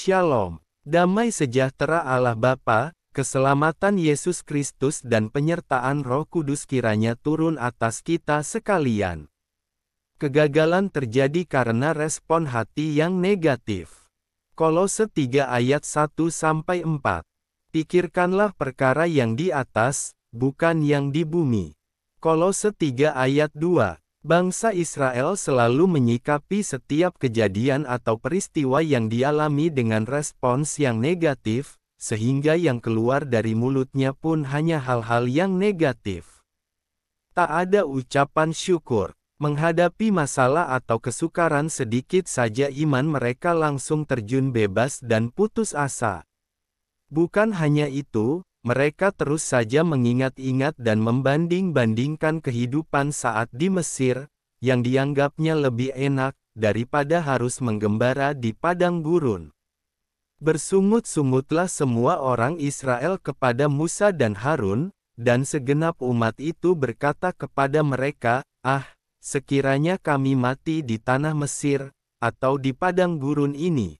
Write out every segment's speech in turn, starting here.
Shalom. Damai sejahtera Allah Bapa, keselamatan Yesus Kristus dan penyertaan Roh Kudus kiranya turun atas kita sekalian. Kegagalan terjadi karena respon hati yang negatif. Kolose 3 ayat 1-4. Pikirkanlah perkara yang di atas, bukan yang di bumi. Kolose 3 ayat 2. Bangsa Israel selalu menyikapi setiap kejadian atau peristiwa yang dialami dengan respons yang negatif, sehingga yang keluar dari mulutnya pun hanya hal-hal yang negatif. Tak ada ucapan syukur. Menghadapi masalah atau kesukaran sedikit saja iman mereka langsung terjun bebas dan putus asa. Bukan hanya itu, mereka terus saja mengingat-ingat dan membanding-bandingkan kehidupan saat di Mesir, yang dianggapnya lebih enak, daripada harus menggembala di padang gurun. Bersungut-sungutlah semua orang Israel kepada Musa dan Harun, dan segenap umat itu berkata kepada mereka, sekiranya kami mati di tanah Mesir, atau di padang gurun ini.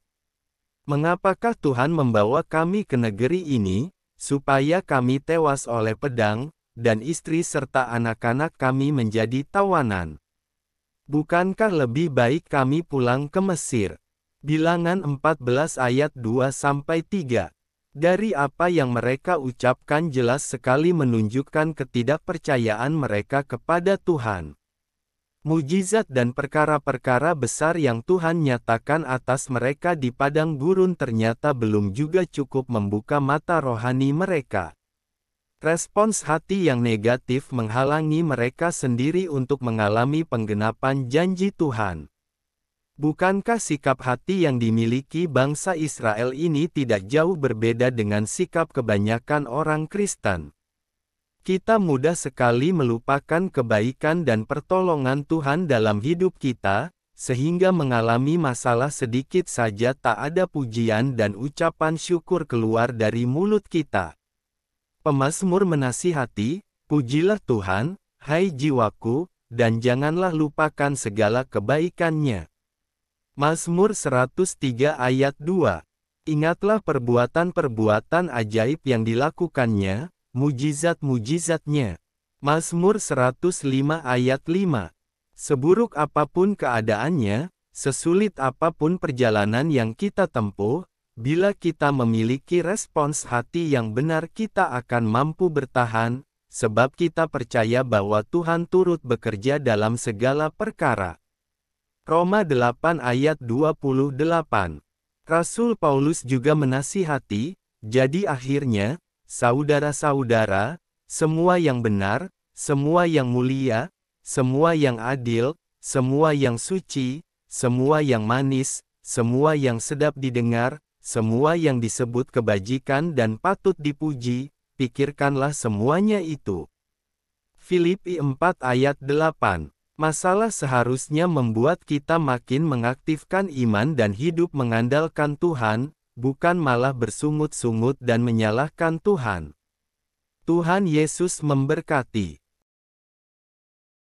Mengapakah Tuhan membawa kami ke negeri ini, supaya kami tewas oleh pedang, dan istri serta anak-anak kami menjadi tawanan? Bukankah lebih baik kami pulang ke Mesir? Bilangan 14 ayat 2-3. Dari apa yang mereka ucapkan jelas sekali menunjukkan ketidakpercayaan mereka kepada Tuhan. Mujizat dan perkara-perkara besar yang Tuhan nyatakan atas mereka di padang gurun ternyata belum juga cukup membuka mata rohani mereka. Respons hati yang negatif menghalangi mereka sendiri untuk mengalami penggenapan janji Tuhan. Bukankah sikap hati yang dimiliki bangsa Israel ini tidak jauh berbeda dengan sikap kebanyakan orang Kristen? Kita mudah sekali melupakan kebaikan dan pertolongan Tuhan dalam hidup kita, sehingga mengalami masalah sedikit saja tak ada pujian dan ucapan syukur keluar dari mulut kita. Pemazmur menasihati, pujilah Tuhan, hai jiwaku, dan janganlah lupakan segala kebaikannya. Mazmur 103 ayat 2. Ingatlah perbuatan-perbuatan ajaib yang dilakukannya, mujizat-mujizatnya. Mazmur 105 ayat 5. Seburuk apapun keadaannya, sesulit apapun perjalanan yang kita tempuh, bila kita memiliki respons hati yang benar kita akan mampu bertahan, sebab kita percaya bahwa Tuhan turut bekerja dalam segala perkara. Roma 8 ayat 28. Rasul Paulus juga menasihati, jadi akhirnya, saudara-saudara, semua yang benar, semua yang mulia, semua yang adil, semua yang suci, semua yang manis, semua yang sedap didengar, semua yang disebut kebajikan dan patut dipuji, pikirkanlah semuanya itu. Filipi 4 ayat 8. Masalah seharusnya membuat kita makin mengaktifkan iman dan hidup mengandalkan Tuhan, bukan malah bersungut-sungut dan menyalahkan Tuhan. Tuhan Yesus memberkati.